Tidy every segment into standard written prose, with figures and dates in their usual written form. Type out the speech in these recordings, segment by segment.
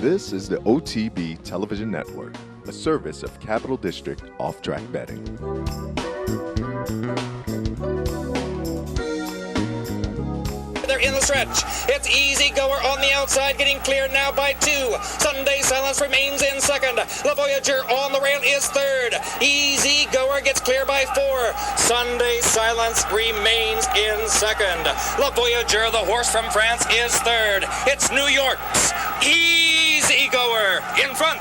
This is the OTB Television Network, a service of Capital District Off-Track Betting. They're in the stretch. It's Easy Goer on the outside, getting clear now by 2. Sunday Silence remains in second. La Voyager on the rail is third. Easy Goer gets clear by 4. Sunday Silence remains in second. La Voyager, the horse from France, is third. It's New York's Easy Goer in front.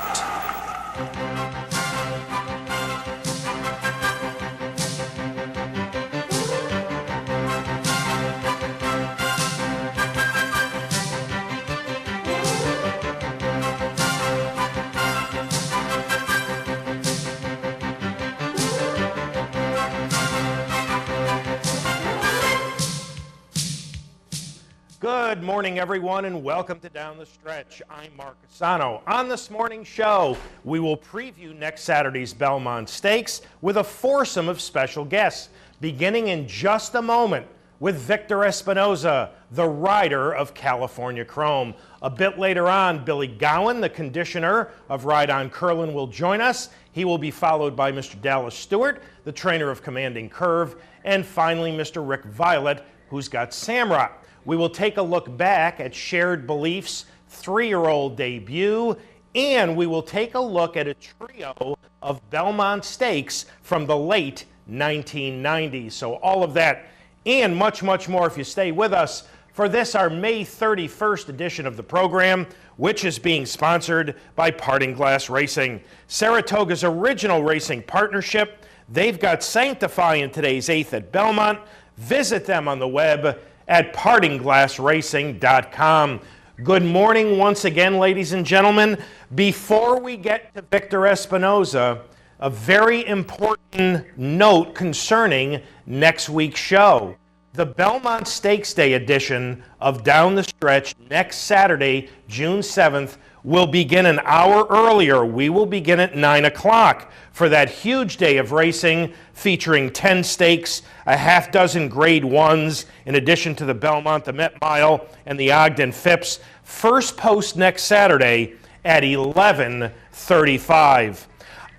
Good morning, everyone, and welcome to Down the Stretch. I'm Mark Asano. On this morning's show, we will preview next Saturday's Belmont Stakes with a foursome of special guests, beginning in just a moment with Victor Espinoza, the rider of California Chrome. A bit later on, Billy Gowan, the conditioner of Ride On Curlin, will join us. He will be followed by Mr. Dallas Stewart, the trainer of Commanding Curve, and finally Mr. Rick Violette, who's got Samraat. We will take a look back at Shared Belief's 3-year-old debut, and we will take a look at a trio of Belmont Stakes from the late 1990s. So all of that and much, much more if you stay with us for this, our May 31st edition of the program, which is being sponsored by Parting Glass Racing, Saratoga's original racing partnership. They've got Sanctify in today's 8th at Belmont. Visit them on the web at partingglassracing.com. Good morning once again, ladies and gentlemen. Before we get to Victor Espinoza, a very important note concerning next week's show. The Belmont Stakes Day edition of Down the Stretch next Saturday, June 7th, will begin an hour earlier. We will begin at 9 o'clock for that huge day of racing featuring 10 stakes, a half dozen grade ones, in addition to the Belmont, the Met Mile, and the Ogden Phipps. First post next Saturday at 11:35.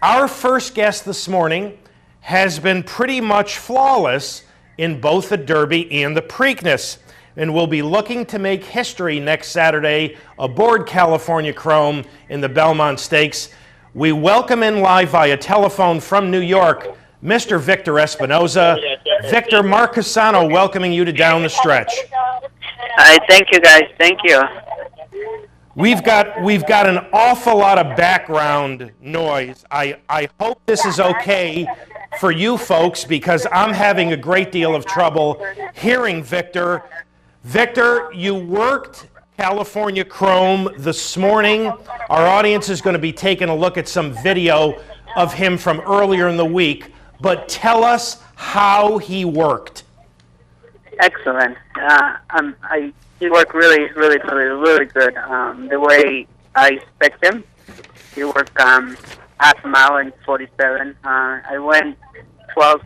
Our first guest this morning has been pretty much flawless in both the Derby and the Preakness, and will be looking to make history next Saturday aboard California Chrome in the Belmont Stakes. We welcome in live via telephone from New York, Mr. Victor Espinoza. Victor, Mark Casano welcoming you to Down the Stretch. Hi, thank you guys, thank you. We've got an awful lot of background noise. I hope this is okay for you folks, because I'm having a great deal of trouble hearing Victor. Victor, you worked California Chrome this morning. Our audience is going to be taking a look at some video of him from earlier in the week, but tell us how he worked. Excellent. He worked really good. The way I expect him. He worked half a mile in 47. I went 12,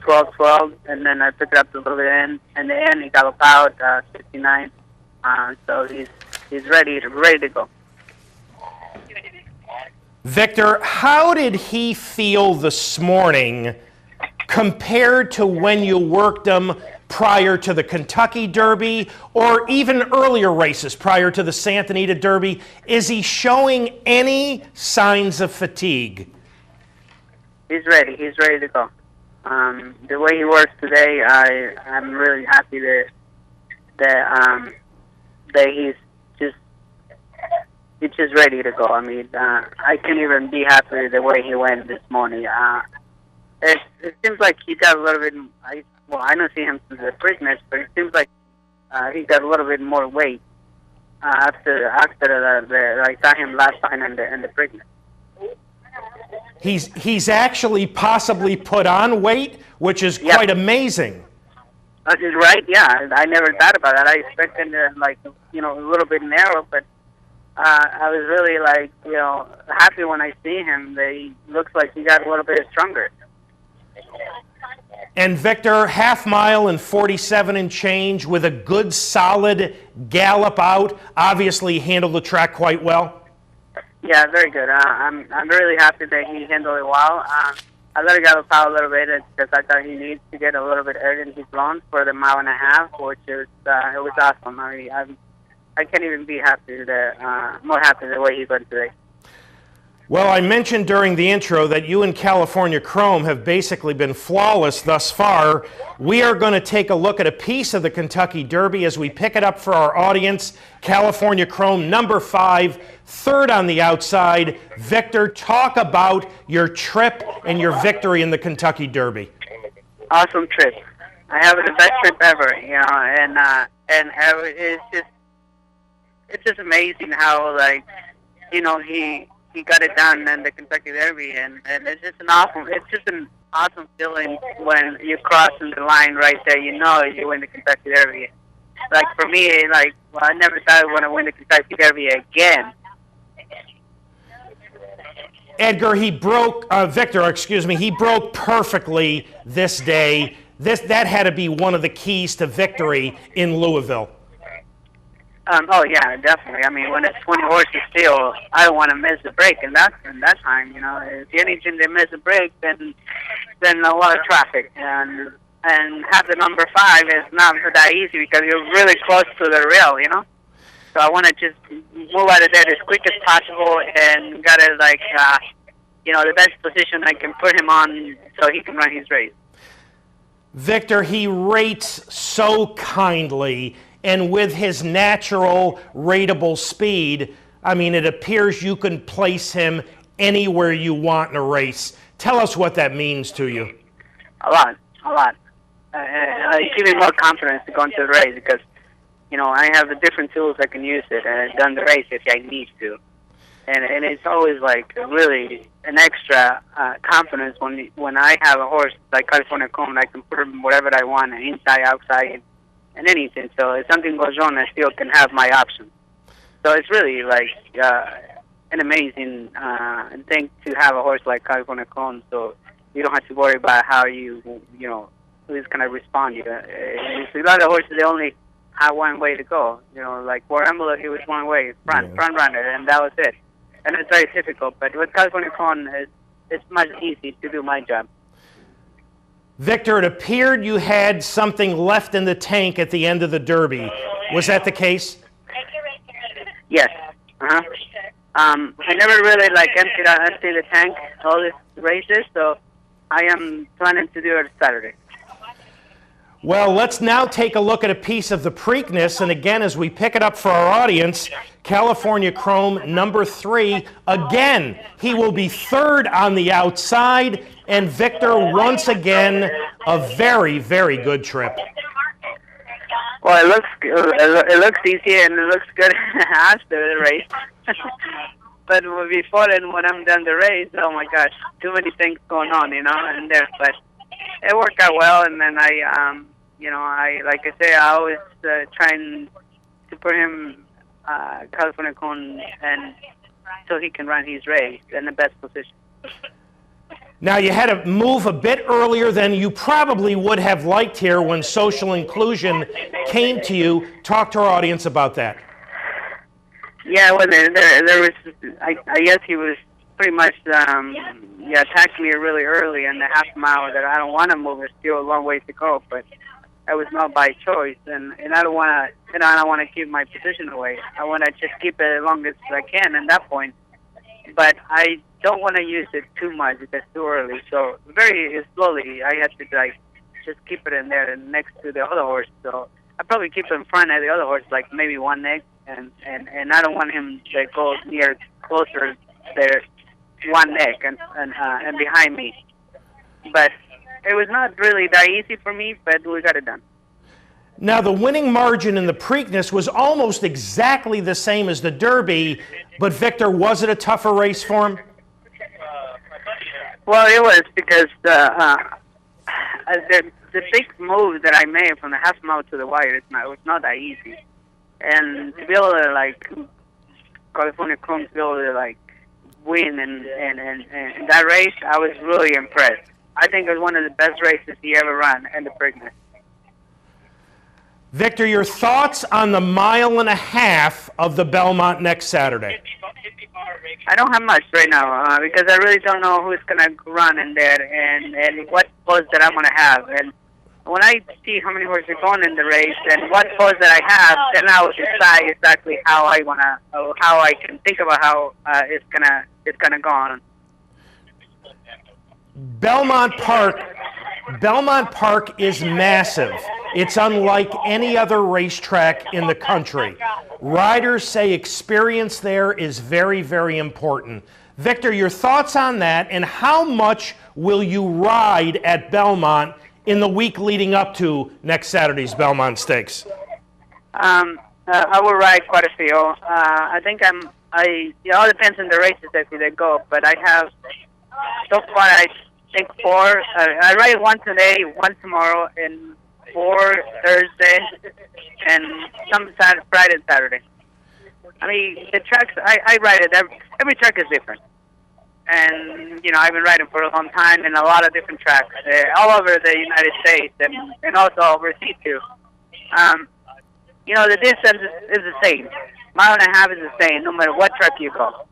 and then I picked it up a little bit in the end. He got about 59. So he's ready to go. Victor, how did he feel this morning compared to when you worked him prior to the Kentucky Derby or even earlier races prior to the Santa Anita Derby? Is he showing any signs of fatigue? He's ready to go. The way he works today, I'm really happy that he's just ready to go. I mean, I can't even be happy the way he went this morning. It seems like he got a little bit. I don't see him since the Preakness, but it seems like he got a little bit more weight after I saw him last time in the Preakness. He's actually possibly put on weight, which is quite amazing. Right? Yeah, I never thought about that. I expected a little bit narrow, but I was really happy when I see him. He looks like he got a little bit stronger. And Victor, half mile and 47 and change with a good solid gallop out. Obviously handled the track quite well. Yeah, very good. I'm really happy that he handled it well. I let it go foul a little bit because I thought he needs to get a little bit early in his lawn for the mile and a half, which is it was awesome. I can't even be happy more happy the way he went today. Well, I mentioned during the intro that you and California Chrome have basically been flawless thus far. We are going to take a look at a piece of the Kentucky Derby as we pick it up for our audience. California Chrome, number 5, third on the outside. Victor, talk about your trip and your victory in the Kentucky Derby. Awesome trip. I have the best trip ever, and it's just amazing how he got it done in the Kentucky Derby, and it's just an awesome feeling when you crossing the line right there. You win the Kentucky Derby. Like for me, I never thought I would want to win the Kentucky Derby again. Edgar, he broke perfectly this day. That had to be one of the keys to victory in Louisville. Oh yeah, definitely. I mean, when it's 20 horses still, I don't want to miss the break. And that time, if anything they miss a break, then a lot of traffic. And have the number 5 is not that easy because you're really close to the rail, So I want to just move out of there as quick as possible and got it the best position I can put him on so he can run his race. Victor, he rates so kindly. And with his natural, rateable speed, I mean, it appears you can place him anywhere you want in a race. Tell us what that means to you. A lot. It gives me more confidence to go into the race because, I have the different tools I can use it and done the race if I need to. And it's always really an extra confidence when I have a horse like California Chrome. I can put him wherever I want, inside, outside, and anything. So if something goes wrong, I still can have my options. So it's really an amazing thing to have a horse like California Chrome. So you don't have to worry about how who's going to respond. A lot of horses, they only have one way to go. Like Warhammer, he was one way, front runner, and that was it. And it's very difficult. But with California Chrome, it's much easier to do my job. Victor, it appeared you had something left in the tank at the end of the Derby. Was that the case? Yes. I never really empty the tank all these races, so I am planning to do it Saturday. Well, let's now take a look at a piece of the Preakness, and again, as we pick it up for our audience, California Chrome, number 3. Again, he will be third on the outside, and Victor, once again, a very, very good trip. Well, it looks easy and it looks good after the race. But before then, when I'm done the race, oh my gosh, too many things going on, and there. But it worked out well, and then I always trying to put him California Chrome and so he can run his race in the best position. Now, you had to move a bit earlier than you probably would have liked here when social inclusion came to you. Talk to our audience about that. Yeah, well, there was, I guess he was pretty much, attacked me really early in the half mile that I don't want to move. There's still a long way to go, but that was not by choice, and I don't want to keep my position away. I want to just keep it as long as I can at that point, but I don't want to use it too much because it's too early. So very slowly, I had to just keep it in there and next to the other horse. So I probably keep it in front of the other horse, like maybe one neck, and I don't want him to go closer there, one neck and behind me. But it was not really that easy for me, but we got it done. Now, the winning margin in the Preakness was almost exactly the same as the Derby, but Victor, was it a tougher race for him? Well, it was because the big move that I made from the half mile to the wire, it was not that easy. And to be able to, California Chrome to be able to, win and that race, I was really impressed. I think it was one of the best races he ever ran in the Preakness. Victor, your thoughts on the mile and a half of the Belmont next Saturday? I don't have much right now because I really don't know who's going to run in there and what pose that I'm going to have. And when I see how many horses are going in the race and what pose that I have, then I will decide exactly how I can think about how it's gonna go on. Belmont Park is massive. It's unlike any other racetrack in the country. Riders say experience there is very, very important. Victor, your thoughts on that, and how much will you ride at Belmont in the week leading up to next Saturday's Belmont Stakes? I will ride quite a few. I think it all depends on the races that they go, but I have, so far, I think 4. I ride 1 today, 1 tomorrow, and 4 Thursday, and some Friday and Saturday. I mean, the tracks, I ride it. Every track is different. And, I've been riding for a long time in a lot of different tracks, all over the United States and also overseas, too. The distance is the same. 1.5 miles is the same, no matter what track you go.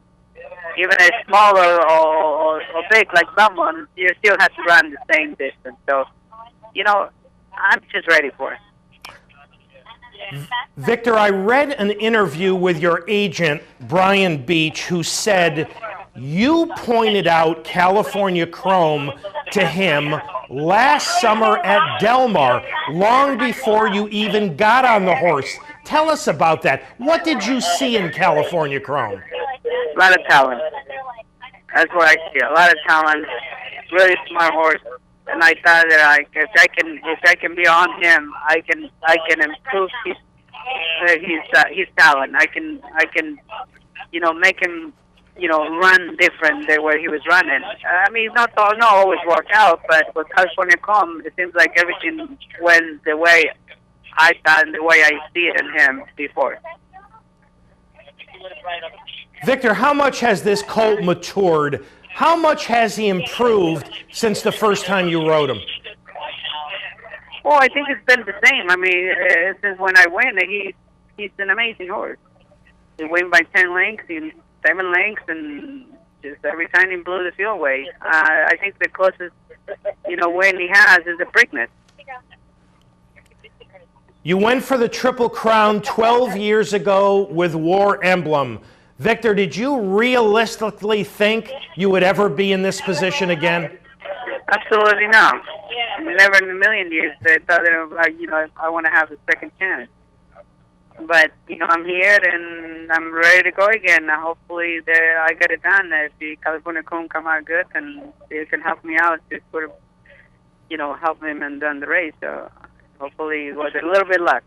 Even a small or big like Belmont, you still have to run the same distance. So, I'm just ready for it. Victor, I read an interview with your agent, Brian Beach, who said you pointed out California Chrome to him last summer at Del Mar, long before you even got on the horse. Tell us about that. What did you see in California Chrome? A lot of talent. That's what I see. A lot of talent. Really smart horse. And I thought that if I can be on him, I can improve his talent. I can make him run different than where he was running. I mean, not always work out, but with California Chrome, it seems like everything went the way I thought and the way I see it in him before. Victor, how much has this colt matured? How much has he improved since the first time you rode him? Well, I think it's been the same. I mean, since when I win, he's an amazing horse. He win by 10 lengths, 7 lengths, and just every time he blew the field away. I think the closest, win he has is the Preakness. You went for the Triple Crown 12 years ago with War Emblem. Victor, did you realistically think you would ever be in this position again? Absolutely not. Never in a million years. I thought that I want to have a second chance. But I'm here and I'm ready to go again. Hopefully, I get it done. If the California Chrome come out good, and they can help me out to sort of, help him and done the race. So hopefully, with a little bit of luck.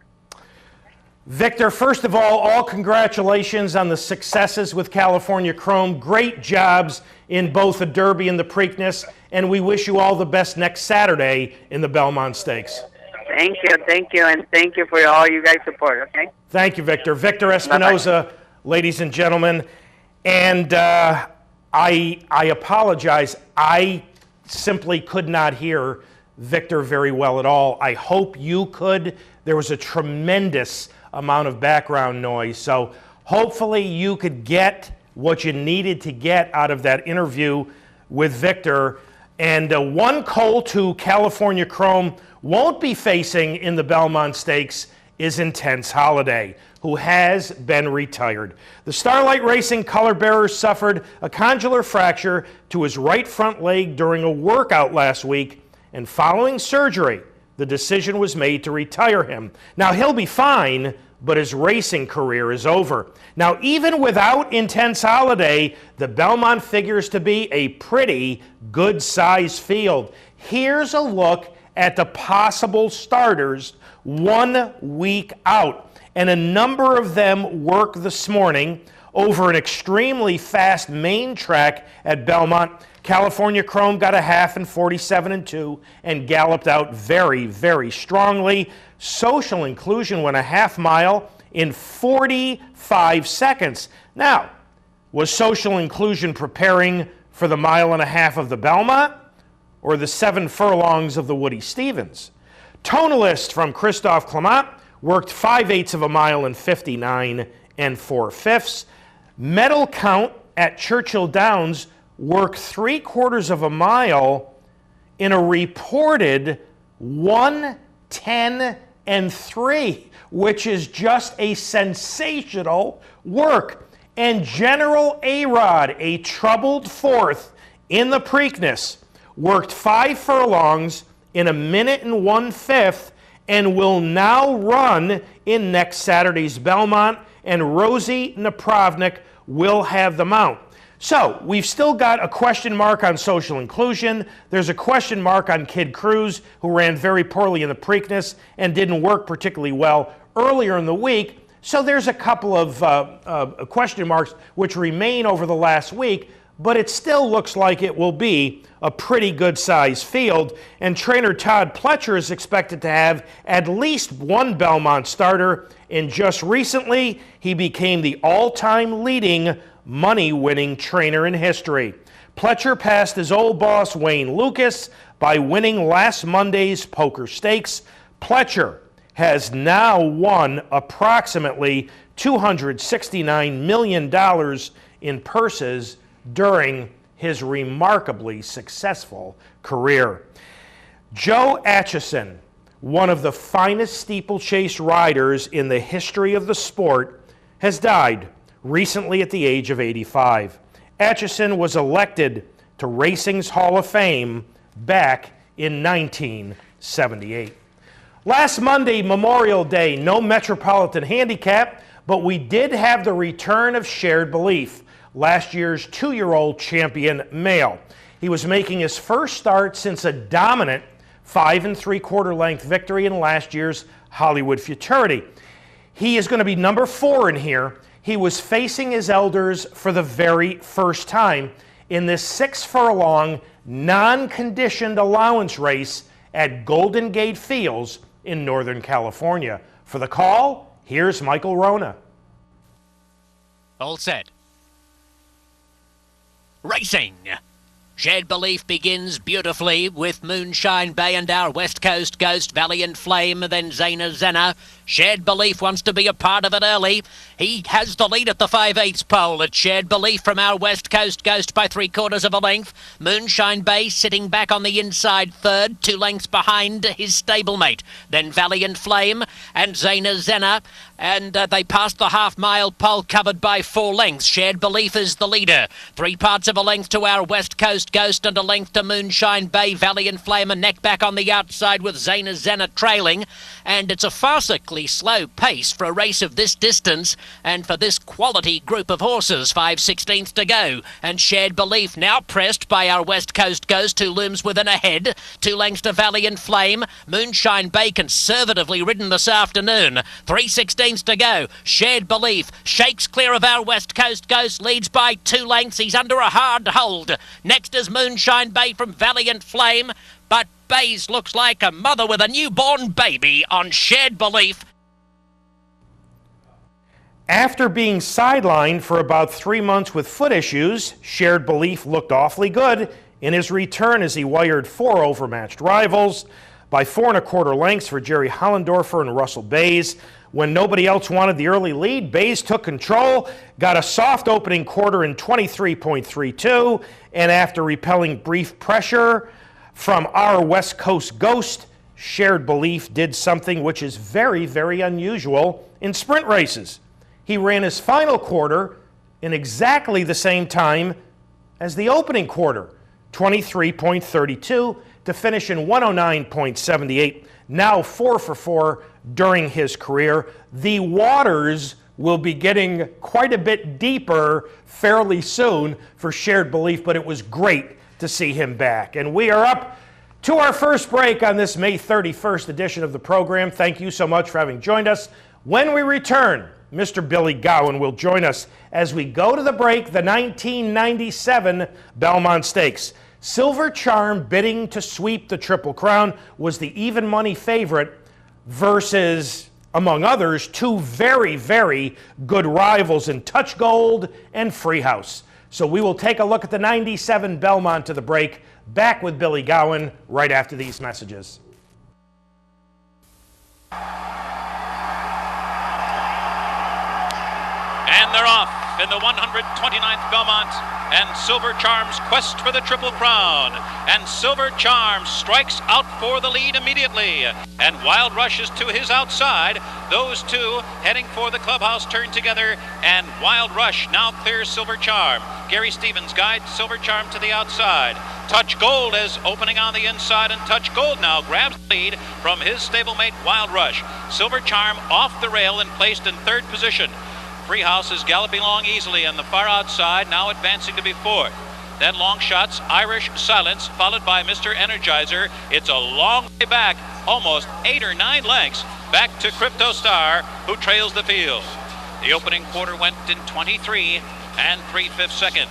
Victor, first of all congratulations on the successes with California Chrome. Great jobs in both the Derby and the Preakness, and we wish you all the best next Saturday in the Belmont Stakes. Thank you, and thank you for all you guys' support, okay? Thank you, Victor. Victor Espinoza, bye-bye. Ladies and gentlemen, and I apologize. I simply could not hear Victor very well at all. I hope you could. There was a tremendous amount of background noise. So hopefully you could get what you needed to get out of that interview with Victor. And one colt who California Chrome won't be facing in the Belmont Stakes is Intense Holiday, who has been retired. The Starlight Racing color bearer suffered a condylar fracture to his right front leg during a workout last week, and following surgery, the decision was made to retire him. Now, he'll be fine, but his racing career is over. Now, even without Intense Holiday, the Belmont figures to be a pretty good-sized field. Here's a look at the possible starters 1 week out. And a number of them work this morning over an extremely fast main track at Belmont. California Chrome got a half in 47-2 and galloped out very, very strongly. Social Inclusion went a half mile in 45 seconds. Now, was Social Inclusion preparing for the 1.5 miles of the Belmont or the 7 furlongs of the Woody Stevens? Tonalist from Christophe Clement worked 5/8 of a mile in 59 4/5. Medal Count at Churchill Downs worked 3/4 of a mile in a reported 1:10:3, which is just a sensational work. And General A-Rod, a troubled fourth in the Preakness, worked 5 furlongs in 1 1:05 and will now run in next Saturday's Belmont, and Rosie Napravnik will have the mount. So we've still got a question mark on social inclusion. There's a question mark on Kid Cruz, who ran very poorly in the Preakness and didn't work particularly well earlier in the week. So there's a couple of question marks which remain over the last week, but it still looks like it will be a pretty good size field. And trainer Todd Pletcher is expected to have at least one Belmont starter. And just recently, he became the all-time leading money-winning trainer in history. Pletcher passed his old boss Wayne Lucas by winning last Monday's Poker Stakes. Pletcher has now won approximately $269 million in purses during his remarkably successful career. Joe Aitchison, one of the finest steeplechase riders in the history of the sport, has died recently at the age of 85. Aitchison was elected to Racing's Hall of Fame back in 1978. Last Monday, Memorial Day, no Metropolitan Handicap, but we did have the return of Shared Belief, last year's 2-year-old champion male. He was making his first start since a dominant 5 3/4 length victory in last year's Hollywood Futurity. He is going to be number 4 in here. He was facing his elders for the very first time in this 6 furlong non-conditioned allowance race at Golden Gate Fields in Northern California. For the call, here's Michael Rona. All set. Racing. Shared Belief begins beautifully with Moonshine Bay and Our West Coast Ghost, Valiant Flame, then Zena Zenna. Shared Belief wants to be a part of it early. He has the lead at the 5/8 pole. It's Shared Belief from Our West Coast Ghost by 3/4 of a length. Moonshine Bay sitting back on the inside third, 2 lengths behind his stablemate. Then Valiant Flame and Zena Zenna. And they passed the half-mile pole covered by 4 lengths. Shared Belief is the leader. 3/4 of a length to Our West Coast Ghost and a length to Moonshine Bay. Valiant Flame a neck back on the outside with Zena Zenna trailing. And it's a farcically slow pace for a race of this distance and for this quality group of horses. 5/16 to go. And Shared Belief now pressed by Our West Coast Ghost, who looms within a head. 2 lengths to Valiant Flame. Moonshine Bay conservatively ridden this afternoon. 3/16 to go. Shared Belief shakes clear of Our West Coast Ghost, leads by 2 lengths. He's under a hard hold. Next is Moonshine Bay from Valiant Flame, but Bays looks like a mother with a newborn baby on Shared Belief. After being sidelined for about 3 months with foot issues, Shared Belief looked awfully good in his return as he wired 4 overmatched rivals by 4 1/4 lengths for Jerry Hollendorfer and Russell Bays. When nobody else wanted the early lead, Bays took control, got a soft opening quarter in 23.32, and after repelling brief pressure from Our West Coast Ghost, Shared Belief did something which is very, very unusual in sprint races. He ran his final quarter in exactly the same time as the opening quarter, 23.32, to finish in 109.78. Now 4 for 4 during his career. The waters will be getting quite a bit deeper fairly soon for Shared Belief, but it was great to see him back. And we are up to our first break on this May 31st edition of the program. Thank you so much for having joined us. When we return, Mr. Billy Gowan will join us as we go to the break, the 1997 Belmont Stakes. Silver Charm, bidding to sweep the Triple Crown, was the even money favorite versus, among others, 2 very, very good rivals in Touch Gold and Freehouse. So we will take a look at the 97 Belmont to the break. Back with Billy Gowan right after these messages. And they're off. in the 129th Belmont and Silver Charm's quest for the Triple Crown. And Silver Charm strikes out for the lead immediately. And Wild Rush is to his outside. Those two heading for the clubhouse turn together, and Wild Rush now clears Silver Charm. Gary Stevens guides Silver Charm to the outside. Touch Gold is opening on the inside, and Touch Gold now grabs the lead from his stablemate Wild Rush. Silver Charm off the rail and placed in third position. Freehouse is galloping along easily on the far outside, now advancing to be fourth. Then long shots, Irish Silence, followed by Mr. Energizer. It's a long way back, almost 8 or 9 lengths, back to Crypto Star, who trails the field. The opening quarter went in 23 and 3/5 seconds.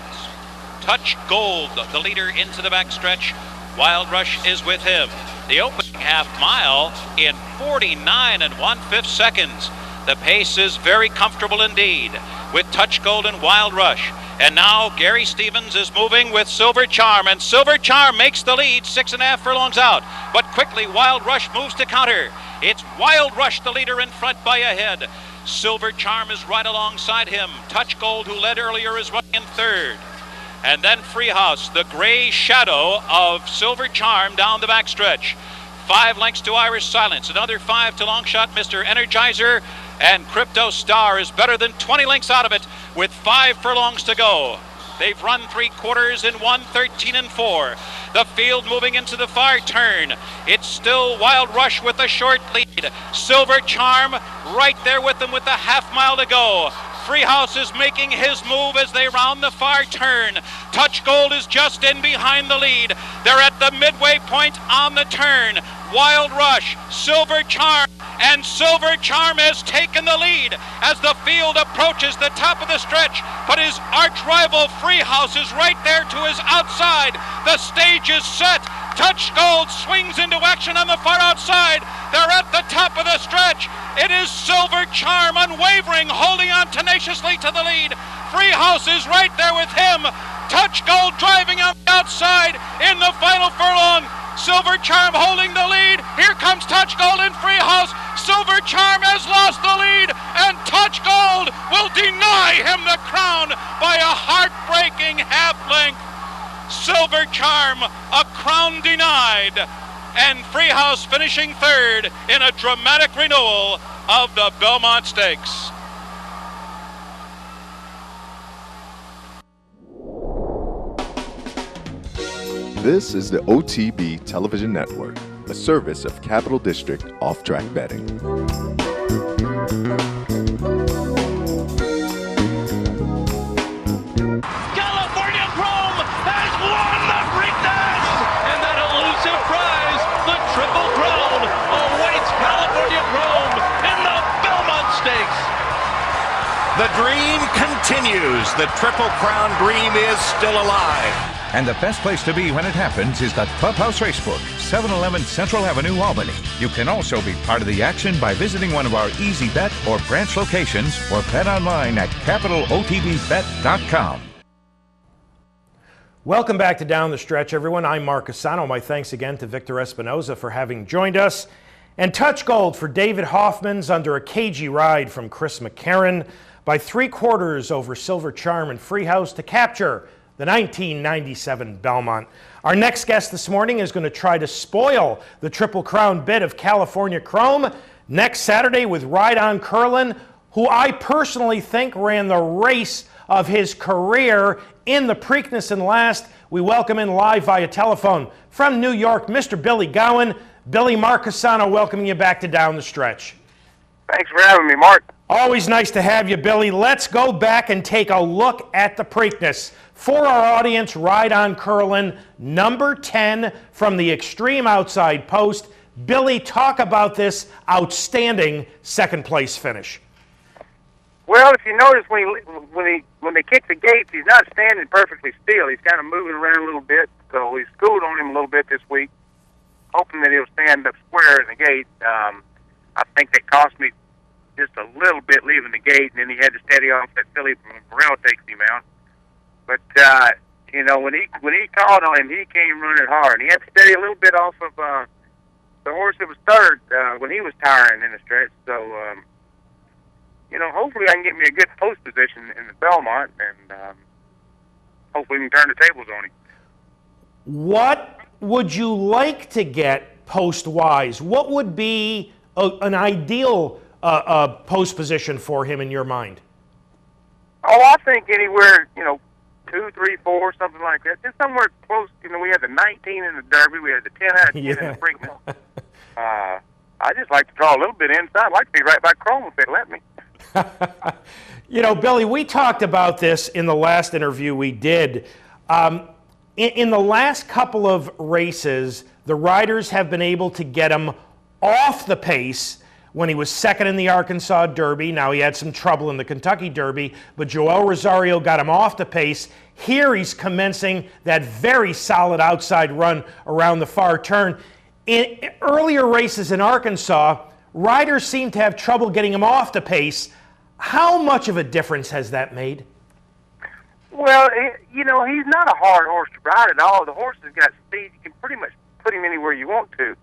Touch Gold, the leader, into the backstretch. Wild Rush is with him. The opening half mile in 49 and 1/5 seconds. The pace is very comfortable indeed with Touch Gold and Wild Rush. And now Gary Stevens is moving with Silver Charm, and Silver Charm makes the lead 6.5 furlongs out. But quickly Wild Rush moves to counter. It's Wild Rush, the leader, in front by a head. Silver Charm is right alongside him. Touch Gold, who led earlier, is running in third. And then Freehouse, the gray shadow of Silver Charm, down the backstretch. 5 lengths to Irish Silence, another 5 to Longshot Mr. Energizer, and Crypto Star is better than 20 lengths out of it with 5 furlongs to go. They've run 3 quarters in 1:13 and 4. The field moving into the far turn. It's still Wild Rush with a short lead. Silver Charm right there with them with a half mile to go. Freehouse is making his move as they round the far turn. Touch Gold is just in behind the lead. They're at the midway point on the turn. Wild Rush, Silver Charm, and Silver Charm has taken the lead as the field approaches the top of the stretch, but his arch rival Freehouse is right there to his outside. The stage is set. Touch Gold swings into action on the far outside. They're at the top of the stretch. It is Silver Charm, unwavering, holding on tenaciously to the lead. Freehouse is right there with him. Touch Gold driving on the outside in the final furlong. Silver Charm holding the lead. Here comes Touch Gold and Freehouse. Silver Charm has lost the lead, and Touch Gold will deny him the crown by a heartbreaking half length. Silver Charm, a crown denied, and Freehouse finishing third in a dramatic renewal of the Belmont Stakes. This is the OTB Television Network, a service of Capital District Off-Track Betting. California Chrome has won the Preakness, and that elusive prize, the Triple Crown, awaits California Chrome in the Belmont Stakes. The dream continues. The Triple Crown dream is still alive. And the best place to be when it happens is the Clubhouse Racebook, 711 Central Avenue, Albany. You can also be part of the action by visiting one of our Easy Bet or branch locations, or bet online at capitalotbbet.com. Welcome back to Down the Stretch, everyone. I'm Mark Asano. My thanks again to Victor Espinoza for having joined us. And Touch Gold for David Hoffman's under a cagey ride from Chris McCarron by 3/4 over Silver Charm and Freehouse to capture the 1997 Belmont. Our next guest this morning is going to try to spoil the Triple Crown bid of California Chrome next Saturday with Ride On Curlin, who I personally think ran the race of his career in the Preakness and last. We welcome in live via telephone from New York, Mr. Billy Gowan. Billy, Mark Asano welcoming you back to Down the Stretch. Thanks for having me, Mark. Always nice to have you, Billy. Let's go back and take a look at the Preakness. For our audience, Ride On Curlin, number 10 from the extreme outside post. Billy, talk about this outstanding second place finish. Well, if you notice, when they kick the gates, he's not standing perfectly still. He's kind of moving around a little bit, so we schooled on him a little bit this week, hoping that he'll stand up square in the gate. I think that cost me just a little bit leaving the gate, and then he had to steady off that filly from Burrell takes him out. But you know, when he called on him, he came running hard. He had to steady a little bit off of the horse that was third when he was tiring in the stretch. So hopefully I can get me a good post position in the Belmont, and hopefully we can turn the tables on him. What would you like to get post-wise? What would be an ideal post position for him in your mind? Oh, I think anywhere, 2, 3, 4, something like that. Just somewhere close. We had the 19 in the Derby. We had the 10 out of 10 in the Preakness. I just like to draw a little bit inside. I'd like to be right by Chrome if they'd let me. Billy, we talked about this in the last interview we did. In the last couple of races, the riders have been able to get him off the pace when he was second in the Arkansas Derby. Now he had some trouble in the Kentucky Derby, but Joel Rosario got him off the pace. Here he's commencing that very solid outside run around the far turn. In earlier races in Arkansas, riders seem to have trouble getting him off the pace. How much of a difference has that made? Well, he's not a hard horse to ride at all. The horse has got speed. You can pretty much put him anywhere you want to.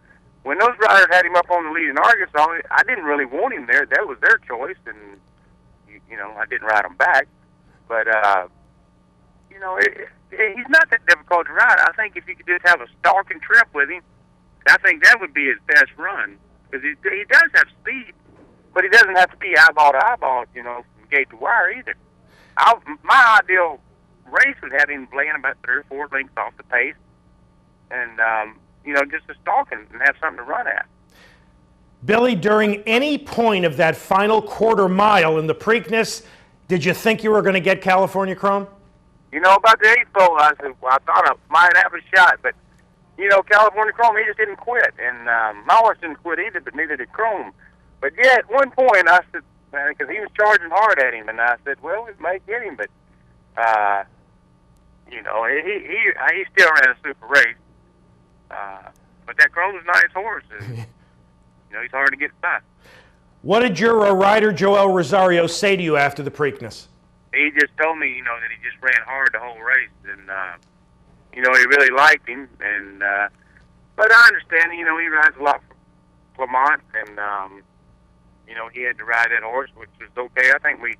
When those riders had him up on the lead in Arkansas, I didn't really want him there. That was their choice, and, I didn't ride him back. But, he's not that difficult to ride. I think if you could just have a stalking trip with him, I think that would be his best run. Because he does have speed, but he doesn't have to be eyeball to eyeball, from gate to wire either. My ideal race would have him laying about 3 or 4 lengths off the pace, and just a stalking and have something to run at. Billy, during any point of that final quarter mile in the Preakness, did you think you were going to get California Chrome? About the 8th pole, I said, well, I thought I might have a shot, but California Chrome, he just didn't quit, and my horse didn't quit either, but neither did Chrome. But yeah, at one point I said, because he was charging hard at him, and I said, well, we may get him, but he still ran a super race. But that Chrome's a nice horse, and he's hard to get by. What did your rider Joel Rosario say to you after the Preakness? He just told me, that he just ran hard the whole race, and he really liked him, and but I understand, he rides a lot for Belmont, and he had to ride that horse, which was okay. I think we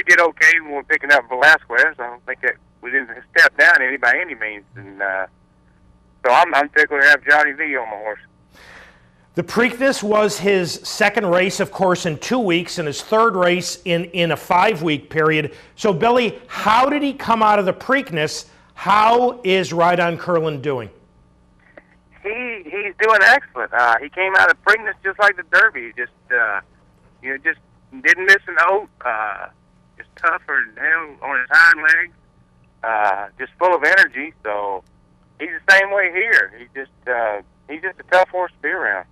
did okay when we were picking up Velasquez. I don't think that we didn't step down any by any means, and so I'm tickled to have Johnny V on my horse. The Preakness was his second race, of course, in 2 weeks, and his third race in a 5-week period. So, Billy, how did he come out of the Preakness? How is Ride On Curlin doing? He's doing excellent. He came out of the Preakness just like the Derby. Just didn't miss an oat. Just tougher than hell on his hind legs. Just full of energy. So he's the same way here. He's just a tough horse to be around.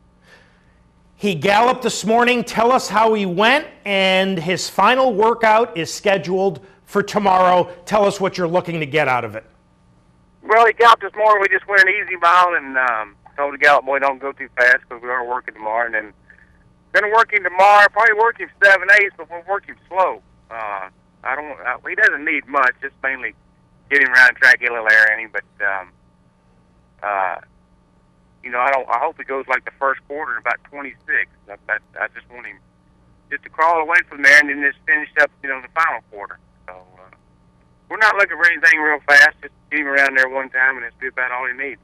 He galloped this morning. Tell us how he went, and his final workout is scheduled for tomorrow. Tell us what you're looking to get out of it. Well, he galloped this morning. We just went an easy mile and told the gallop boy don't go too fast because we are working tomorrow. And then going to work him tomorrow. Probably work him 7/8, but we'll work him slow. He doesn't need much. Just mainly get him around the track, get a little air in him. But I hope he goes like the first quarter, about 26. I just want him just to crawl away from there and then just finish up, the final quarter. So we're not looking for anything real fast. Just get him around there one time, and it's be about all he needs.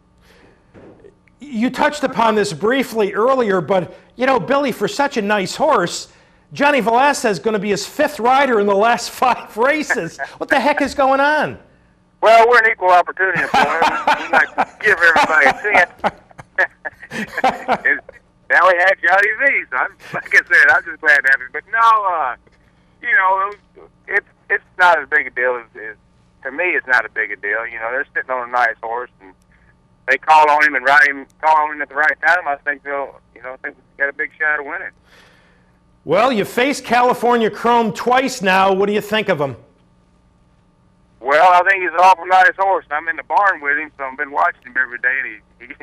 You touched upon this briefly earlier, but, Billy, for such a nice horse, Johnny Velasquez is going to be his 5th rider in the last 5 races. What the heck is going on? Well, we're an equal opportunity employer. We like to give everybody a chance. Now we had Johnny V, so like I said, I'm just glad to have him. But no, it's not as big a deal as to me. It's not a big a deal. They're sitting on a nice horse, and they call on him and call on him at the right time. I think they'll, think we've got a big shot of winning. Well, you faced California Chrome twice now. What do you think of him? Well, I think he's an awful nice horse. I'm in the barn with him, so I've been watching him every day, and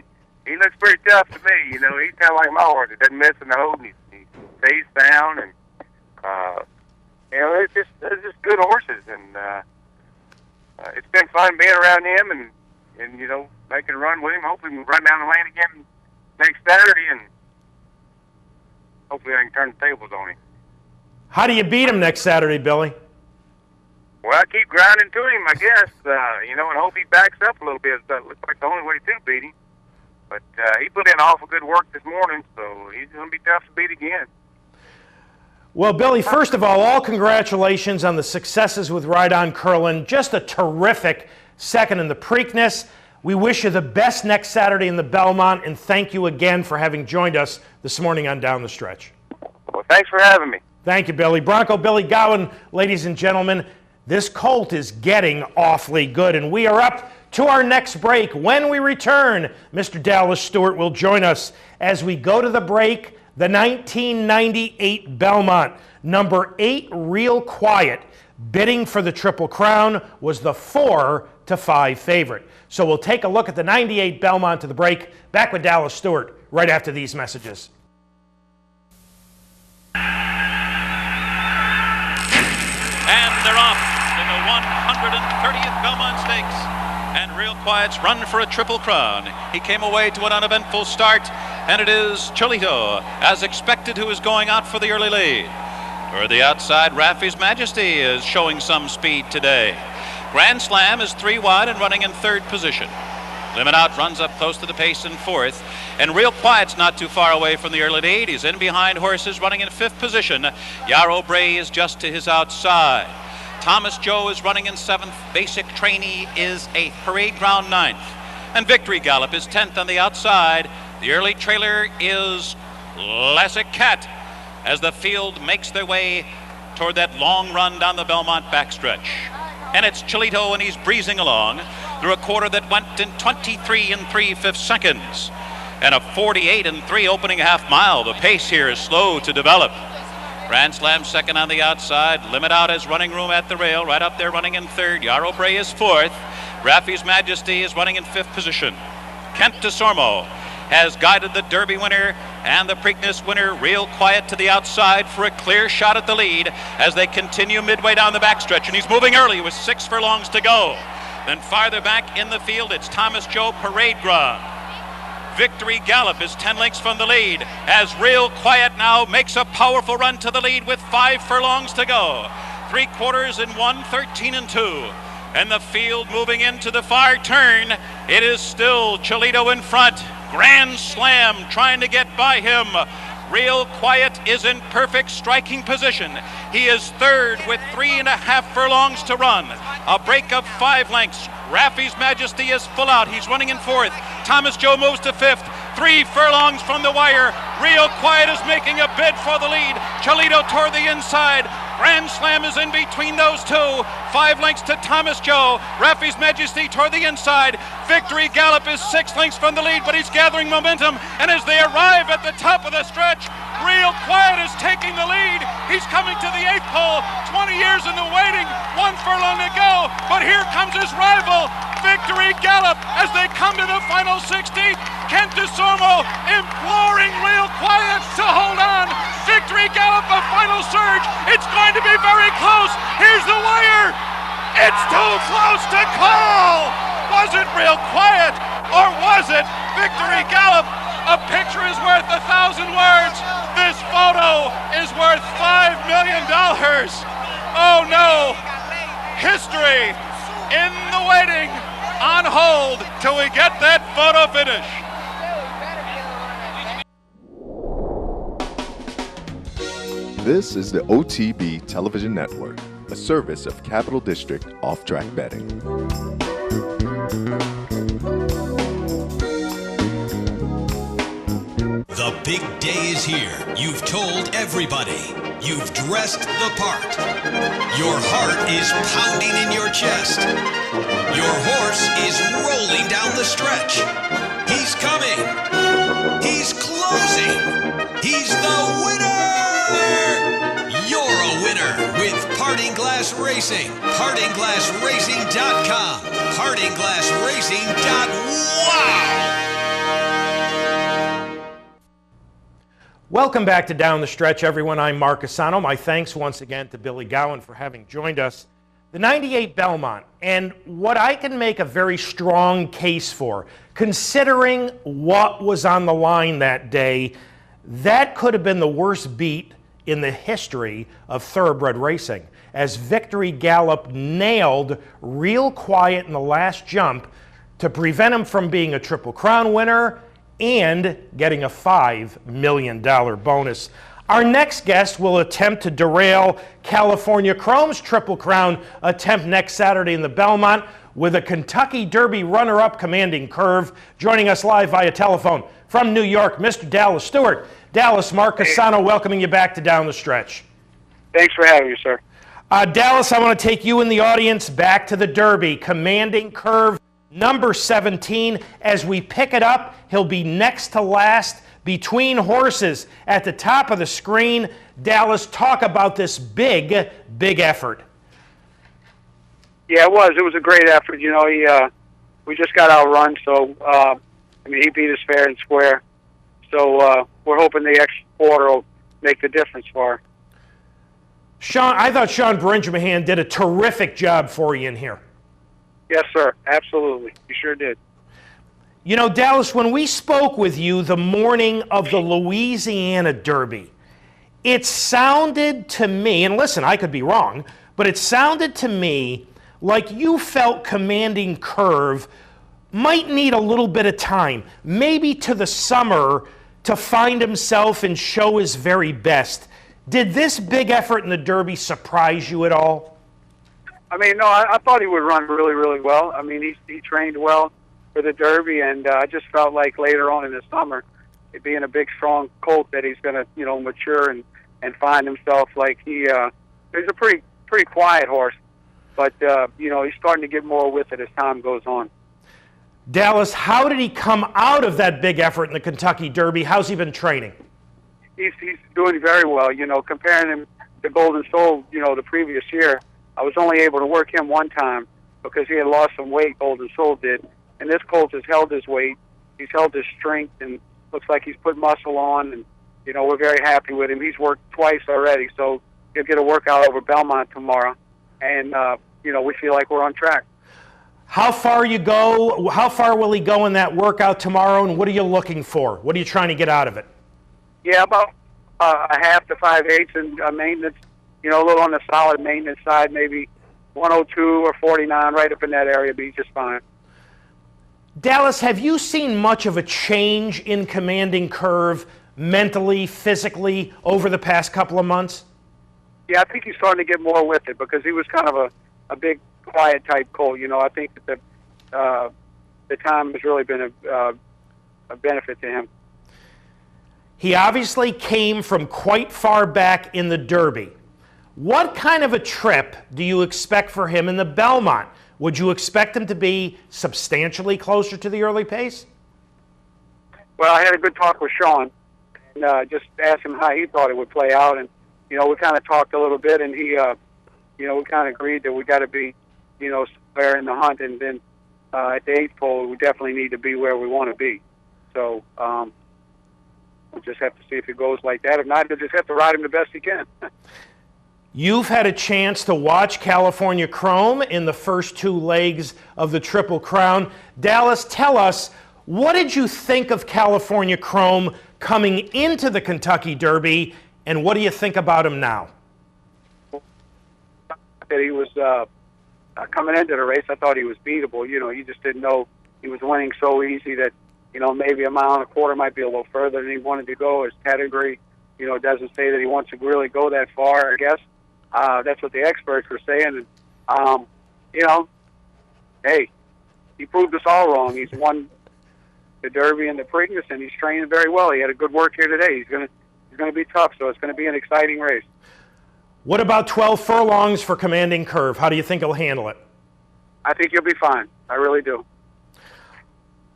he looks pretty tough to me. He's kind of like my horse. He doesn't miss a note, and he stays down, and it's just good horses, and it's been fun being around him, and making a run with him. Hopefully, we can run down the lane again next Saturday, and hopefully I can turn the tables on him. How do you beat him next Saturday, Billy? Well, I keep grinding to him, I guess, and hope he backs up a little bit. That looks like the only way to beat him. But he put in awful good work this morning, so he's going to be tough to beat again. Well, Billy, first of all congratulations on the successes with Ride On Curlin. Just a terrific second in the Preakness. We wish you the best next Saturday in the Belmont, and thank you again for having joined us this morning on Down the Stretch. Well, thanks for having me. Thank you, Billy. Bronco Billy Gowan, ladies and gentlemen, this colt is getting awfully good, and we are up to our next break. When we return, Mr. Dallas Stewart will join us as we go to the break. The 1998 Belmont, number 8, Real Quiet, bidding for the Triple Crown, was the 4-5 favorite. So we'll take a look at the 98 Belmont to the break. Back with Dallas Stewart right after these messages. And they're off in the 130th Belmont Stakes. And Real Quiet's run for a Triple Crown. He came away to an uneventful start, and it is Cholito, as expected, who is going out for the early lead. For the outside, Raffy's Majesty is showing some speed today. Grand Slam is 3 wide and running in 3rd position. Limit Out runs up close to the pace in 4th, and Real Quiet's not too far away from the early lead. He's in behind horses running in 5th position. Yarrow Bray is just to his outside. Thomas Joe is running in 7th. Basic Trainee is a Parade Ground 9th. And Victory Gallop is 10th on the outside. The early trailer is Classic Cat as the field makes their way toward that long run down the Belmont backstretch. And it's Cholito, and he's breezing along through a quarter that went in 23 3/5 seconds. And a 48 3 opening half mile. The pace here is slow to develop. Grand Slam second on the outside. Limit Out has running room at the rail. Right up there running in 3rd. Yarrow Bray is 4th. Raffy's Majesty is running in 5th position. Kent DeSormo has guided the Derby winner and the Preakness winner Real Quiet to the outside for a clear shot at the lead as they continue midway down the backstretch. And he's moving early with 6 furlongs to go. Then farther back in the field, it's Thomas Joe Parade Ground. Victory Gallop is 10 lengths from the lead as Real Quiet now makes a powerful run to the lead with 5 furlongs to go. 3 quarters in 1, 13 2. And the field moving into the far turn. It is still Cholito in front. Grand Slam trying to get by him. Real Quiet is in perfect striking position. He is 3rd with 3.5 furlongs to run. A break of 5 lengths. Raffy's Majesty is full out. He's running in 4th. Thomas Joe moves to 5th. 3 furlongs from the wire. Real Quiet is making a bid for the lead. Cholito toward the inside. Grand Slam is in between those two. 5 lengths to Thomas Joe. Raffy's Majesty toward the inside. Victory Gallop is 6 lengths from the lead, but he's gathering momentum. And as they arrive at the top of the stretch, Real Quiet is taking the lead. He's coming to the 8th pole. 20 years in the waiting. 1 furlong to go. But here comes his rival, Victory Gallop, as they come to the final 60. Kent DeSormo imploring Real Quiet to hold on. Victory Gallop, a final surge. It's going to be very close. Here's the wire. It's too close to call. Was it Real Quiet or was it Victory Gallop? A picture is worth 1,000 words. This photo is worth $5 million. Oh no. History in the waiting, on hold till we get that photo finish. This is the OTB Television Network, a service of Capital District Off-Track Betting. The big day is here. You've told everybody. You've dressed the part. Your heart is pounding in your chest. Your horse is rolling down the stretch. He's coming. He's closing. He's the winner! You're a winner with Parting Glass Racing. PartingGlassRacing.com. PartingGlassRacing.wow. Welcome back to Down the Stretch, everyone. I'm Mark Asano. My thanks once again to Billy Gowan for having joined us. The 98 Belmont, and what I can make a very strong case for, considering what was on the line that day, that could have been the worst beat in the history of thoroughbred racing, as Victory Gallop nailed Real Quiet in the last jump to prevent him from being a Triple Crown winner and getting a $5 million bonus. Our next guest will attempt to derail California Chrome's Triple Crown attempt next Saturday in the Belmont with a Kentucky Derby runner-up Commanding Curve. Joining us live via telephone from New York, Mr. Dallas Stewart. Dallas, Mark Casano welcoming you back to Down the Stretch. Thanks for having me, sir. Dallas, I want to take you and the audience back to the Derby. Commanding Curve, number 17. As we pick it up, he'll be next to last between horses at the top of the screen. Dallas, talk about this big effort. Yeah, it was. It was a great effort. You know, we just got outrun, so, he beat us fair and square. So we're hoping the extra quarter will make the difference for her. Sean, I thought Sean Beringermahan did a terrific job for you in here. Yes, sir. Absolutely. You sure did. You know, Dallas, when we spoke with you the morning of the Louisiana Derby, it sounded to me, and listen, I could be wrong, but it sounded to me like you felt Commanding Curve might need a little bit of time, maybe to the summer, to find himself and show his very best. Did this big effort in the Derby surprise you at all? No, I thought he would run really, really well. He trained well for the Derby, and I just felt like later on in the summer, it being a big, strong colt, that he's going to, mature and find himself like he's a pretty quiet horse, but he's starting to get more with it as time goes on. Dallas, how did he come out of that big effort in the Kentucky Derby? How's he been training? He's doing very well. Comparing him to Golden Soul, the previous year, I was only able to work him one time because he had lost some weight, Golden Soul did. And this colt has held his weight. He's held his strength, and looks like he's put muscle on. And, we're very happy with him. He's worked twice already, so he'll get a workout over Belmont tomorrow. And, we feel like we're on track. How far will he go in that workout tomorrow, and what are you looking for? What are you trying to get out of it? Yeah, about a half to 5/8 and maintenance, a little on the solid maintenance side, maybe 102 or 49, right up in that area, be just fine. Dallas, have you seen much of a change in Commanding Curve mentally, physically, over the past couple of months? Yeah, I think he's starting to get more with it because he was kind of a big, quiet type colt. I think that the time has really been a benefit to him. He obviously came from quite far back in the Derby. What kind of a trip do you expect for him in the Belmont? Would you expect him to be substantially closer to the early pace? Well, I had a good talk with Sean, and just asked him how he thought it would play out. And, we kind of talked a little bit, and he, we kind of agreed that we got to be, somewhere in the hunt. And then at the 8th pole, we definitely need to be where we want to be. So we'll just have to see if it goes like that. If not, we'll just have to ride him the best he can. You've had a chance to watch California Chrome in the first 2 legs of the Triple Crown. Dallas, tell us, what did you think of California Chrome coming into the Kentucky Derby, and what do you think about him now? That he was coming into the race, I thought he was beatable. You just didn't know he was winning so easy that, maybe a mile and a quarter might be a little further than he wanted to go. His pedigree, doesn't say that he wants to really go that far, I guess. That's what the experts were saying. And, hey, he proved us all wrong. He's won the Derby and the Preakness, and he's training very well. He had a good work here today. He's going to be tough, so it's going to be an exciting race. What about 12 furlongs for Commanding Curve? How do you think he'll handle it? I think he'll be fine. I really do.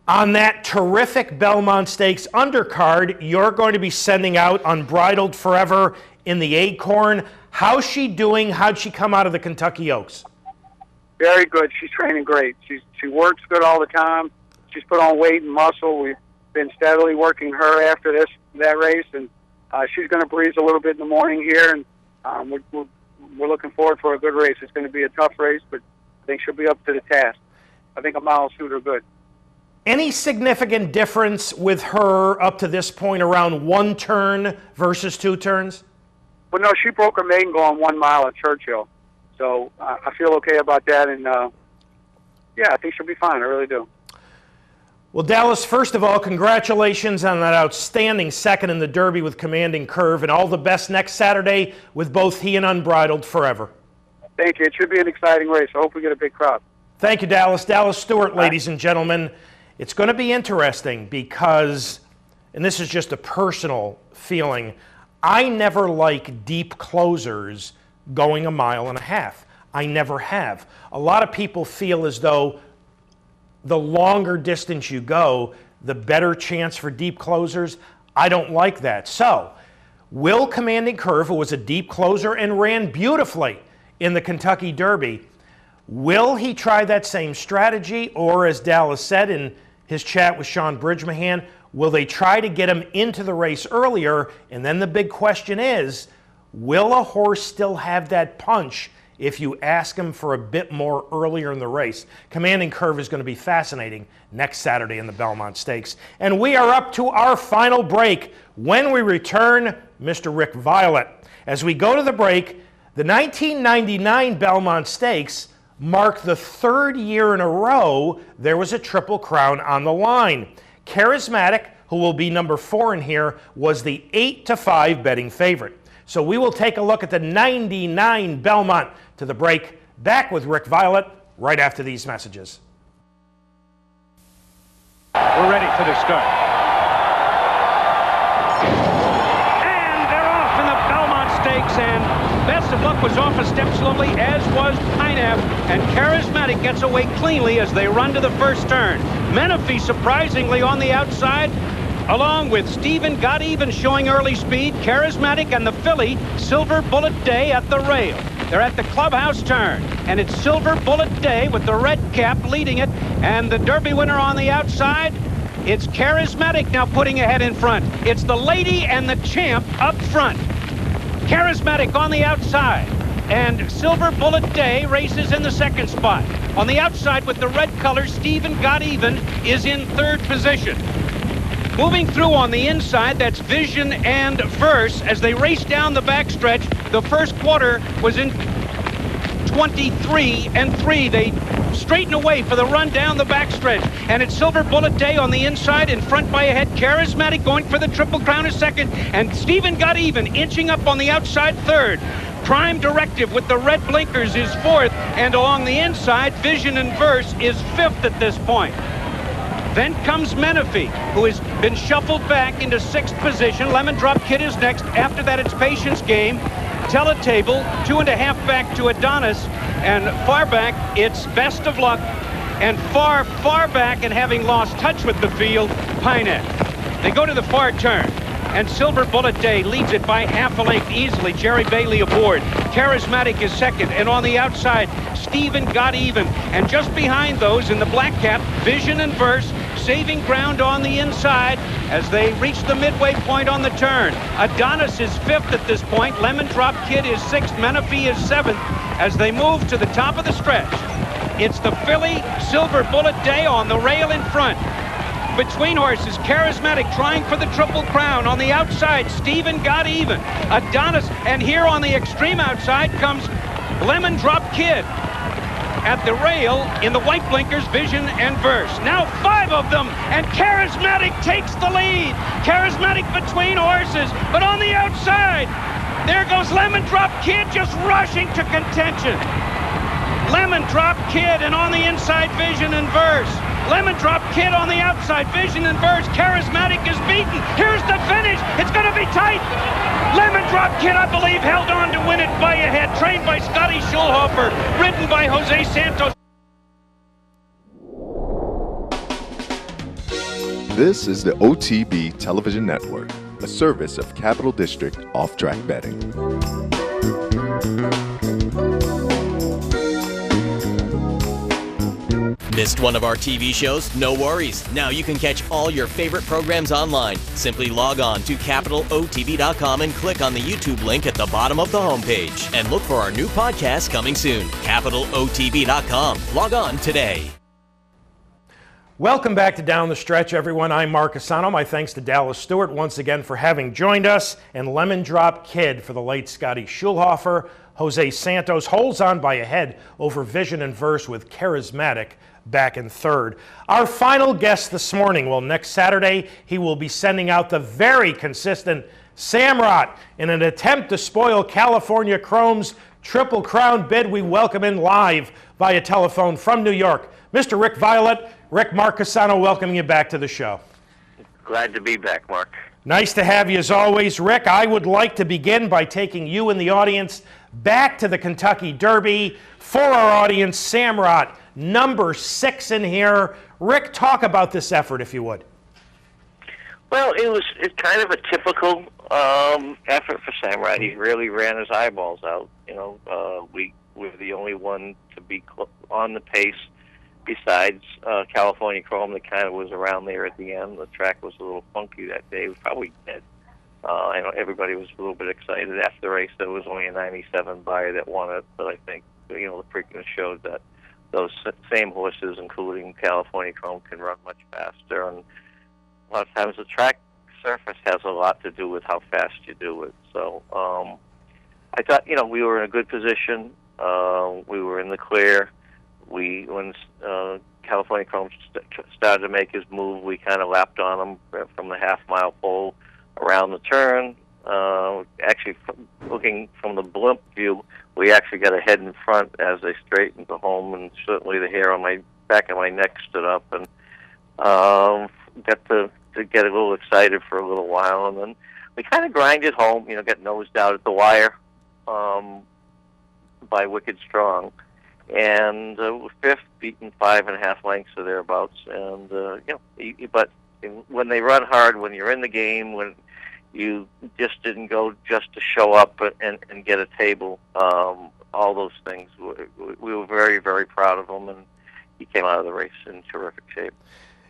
On that terrific Belmont Stakes undercard, you're going to be sending out Unbridled Forever in the Acorn. How's she doing? How'd she come out of the Kentucky Oaks? Very good. She's training great. She works good all the time. She's put on weight and muscle. We've been steadily working her after that race, and she's going to breeze a little bit in the morning here, and we're looking forward for a good race. It's going to be a tough race, but I think she'll be up to the task. I think a mile will suit her good. Any significant difference with her up to this point around 1 turn versus 2 turns? But no, she broke her maiden going 1 mile at Churchill. So I feel okay about that, and yeah, I think she'll be fine. I really do. Well, Dallas, first of all, congratulations on that outstanding second in the Derby with Commanding Curve, and all the best next Saturday with both he and Unbridled Forever. Thank you. It should be an exciting race. I hope we get a big crowd. Thank you, Dallas. Dallas Stewart, ladies and gentlemen. It's going to be interesting because, and this is just a personal feeling, I never like deep closers going 1.5 miles. I never have. A lot of people feel as though the longer distance you go, the better chance for deep closers. I don't like that. So, will Commanding Curve, who was a deep closer and ran beautifully in the Kentucky Derby, will he try that same strategy, or as Dallas said in his chat with Sean Bridgmahan, will they try to get him into the race earlier? And then the big question is, will a horse still have that punch if you ask him for a bit more earlier in the race? Commanding Curve is going to be fascinating next Saturday in the Belmont Stakes. And we are up to our final break. When we return, Mr. Rick Violette. As we go to the break, the 1999 Belmont Stakes marked the 3rd year in a row there was a Triple Crown on the line. Charismatic, who will be number 4 in here, was the 8-5 betting favorite. So we will take a look at the 99 Belmont to the break. Back with Rick Violette right after these messages. We're ready for the start. And they're off in the Belmont Stakes, and Best of Luck was off a step slowly, as was Pineapple, and Charismatic gets away cleanly as they run to the first turn. Menifee surprisingly on the outside, along with Stephen Got Even showing early speed. Charismatic and the filly Silver Bullet Day at the rail. They're at the clubhouse turn, and it's Silver Bullet Day with the red cap leading it, and the Derby winner on the outside. It's Charismatic now putting ahead in front. It's the Lady and the Champ up front. Charismatic on the outside, and Silver Bullet Day races in the second spot. On the outside with the red colors, Stephen Got Even is in 3rd position. Moving through on the inside, that's Vision and Verse as they race down the backstretch. The first quarter was in 23-3. They straighten away for the run down the backstretch, and it's Silver Bullet Day on the inside, in front by a head. Charismatic going for the Triple Crown is second, and Stephen Got Even inching up on the outside 3rd. Prime Directive with the red blinkers is 4th, and along the inside, Vision and Verse is 5th at this point. Then comes Menifee, who has been shuffled back into 6th position. Lemon Drop Kid is next. After that, it's Patience Game. Teletable, 2.5 back to Adonis. And far back, it's Best of Luck. And far, far back, and having lost touch with the field, Pineapple. They go to the far turn, and Silver Bullet Day leads it by half a length easily. Jerry Bailey aboard. Charismatic is second, and on the outside, Stephen Got Even. And just behind those, in the black cap, Vision and Verse saving ground on the inside as they reach the midway point on the turn. Adonis is 5th at this point. Lemon Drop Kid is 6th. Menifee is 7th as they move to the top of the stretch. It's the filly Silver Bullet Day on the rail in front. Between horses, Charismatic trying for the Triple Crown. On the outside, Stephen Got Even. Adonis, and here on the extreme outside comes Lemon Drop Kid. At the rail, in the white blinkers, Vision and Verse. Now 5 of them, and Charismatic takes the lead. Charismatic between horses, but on the outside, there goes Lemon Drop Kid just rushing to contention. Lemon Drop Kid, and on the inside, Vision and Verse. Lemon Drop Kid on the outside, Vision and Verse. Charismatic is beaten. Here's the finish. It's going to be tight. Lemon Drop Kid, I believe, held on to win it by a head. Trained by Scotty Schulhofer. Ridden by Jose Santos. This is the OTB Television Network, a service of Capital District Off-Track Betting. Missed one of our TV shows? No worries. Now you can catch all your favorite programs online. Simply log on to CapitalOTB.com and click on the YouTube link at the bottom of the homepage. And look for our new podcast coming soon. CapitalOTB.com. Log on today. Welcome back to Down the Stretch, everyone. I'm Mark Asano. My thanks to Dallas Stewart once again for having joined us, and Lemon Drop Kid for the late Scotty Schulhofer. Jose Santos holds on by a head over Vision and Verse with Charismatic back in third. Our final guest this morning, well, next Saturday, he will be sending out the very consistent Samraat in an attempt to spoil California Chrome's Triple Crown bid. We welcome in live via telephone from New York, Mr. Rick Violette. Rick, Mark Casano welcoming you back to the show. Glad to be back, Mark. Nice to have you as always. Rick, I would like to begin by taking you and the audience back to the Kentucky Derby. For our audience, Samraat, number 6 in here. Rick, talk about this effort, if you would. Well, it's kind of a typical effort for Samraat. He really ran his eyeballs out. We were the only one to be on the pace besides California Chrome that kind of was around there at the end. The track was a little funky that day. It was probably dead. I know everybody was a little bit excited after the race. There was only a 97 buyer that won it, but I think the Preakness showed that those same horses, including California Chrome, can run much faster. And a lot of times the track surface has a lot to do with how fast you do it. So I thought, we were in a good position. We were in the clear. When California Chrome started to make his move, we kind of lapped on him from the half-mile pole around the turn. Actually, looking from the blimp view, we actually got ahead in front as they straightened the home, and certainly the hair on my back of my neck stood up, and got to get a little excited for a little while, and then we kind of grinded home, got nosed out at the wire by Wicked Strong. And fifth, beaten 5.5 lengths or thereabouts. And but when they run hard, when you're in the game, when you just didn't go just to show up and get a table, all those things, we were very, very proud of him, and he came out of the race in terrific shape.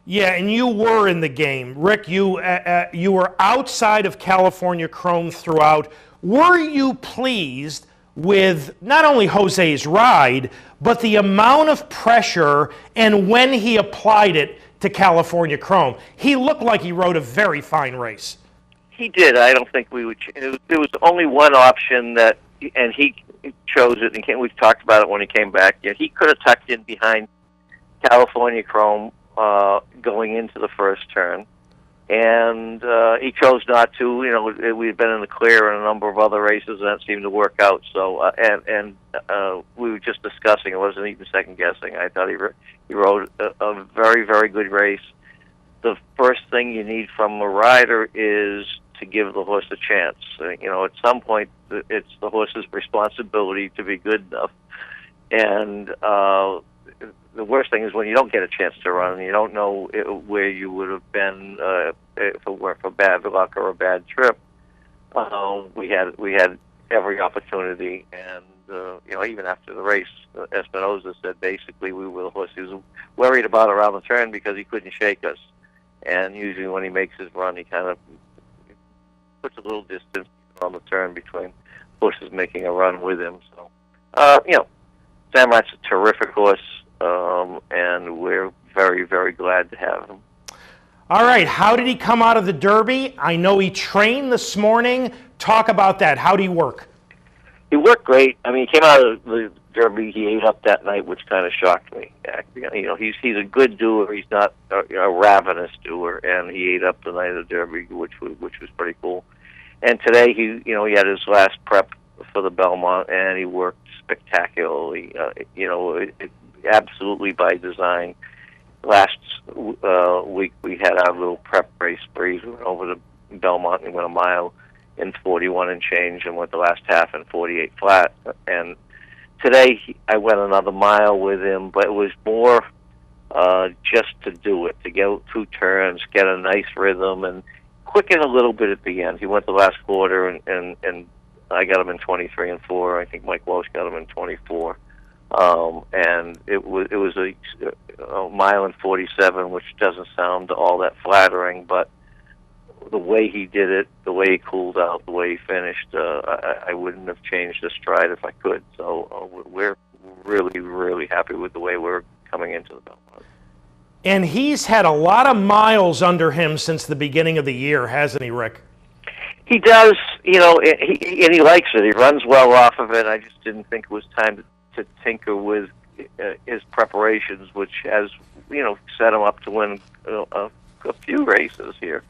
Yeah, and you were in the game, Rick. You were outside of California Chrome throughout. Were you pleased with not only Jose's ride, but the amount of pressure and when he applied it to California Chrome? He looked like he rode a very fine race. He did. I don't think we would. There was only one option and he chose it. And we talked about it when he came back. Yeah, he could have tucked in behind California Chrome going into the first turn, and he chose not to. We'd been in the clear in a number of other races, and that seemed to work out. So, we were just discussing. It wasn't even second guessing. I thought he rode a very, very good race. The first thing you need from a rider is to give the horse a chance. At some point, it's the horse's responsibility to be good enough. And the worst thing is when you don't get a chance to run and you don't know where you would have been if it weren't for bad luck or a bad trip. We had every opportunity, and even after the race, Espinoza said basically we were the horse he was worried about around the turn because he couldn't shake us. And usually when he makes his run, he kind of puts a little distance on the turn between horses making a run with him. So, Samraat's a terrific horse. And we're very, very glad to have him. All right, how did he come out of the Derby? I know he trained this morning. Talk about that. How did he work? He worked great. I mean, he came out of the Derby. He ate up that night, which kind of shocked me. He's a good doer. He's not a ravenous doer, and he ate up the night of the Derby, which was pretty cool. And today he had his last prep for the Belmont, and he worked spectacularly. Absolutely by design. Last week we had our little prep race breeze. We went over to Belmont and went a mile in 41 and change, and went the last half in 48 flat. And today I went another mile with him, but it was more just to do it, to get 2 turns, get a nice rhythm, and quicken a little bit at the end. He went the last quarter, and I got him in 23 and 4. I think Mike Walsh got him in 24. And it was a mile and 47, which doesn't sound all that flattering, but the way he did it, the way he cooled out, the way he finished, I wouldn't have changed the stride if I could. So we're really, really happy with the way we're coming into the Belmont. And he's had a lot of miles under him since the beginning of the year, hasn't he, Rick? He does, and he likes it. He runs well off of it. I just didn't think it was time to tinker with his preparations, which has, set him up to win a few races here.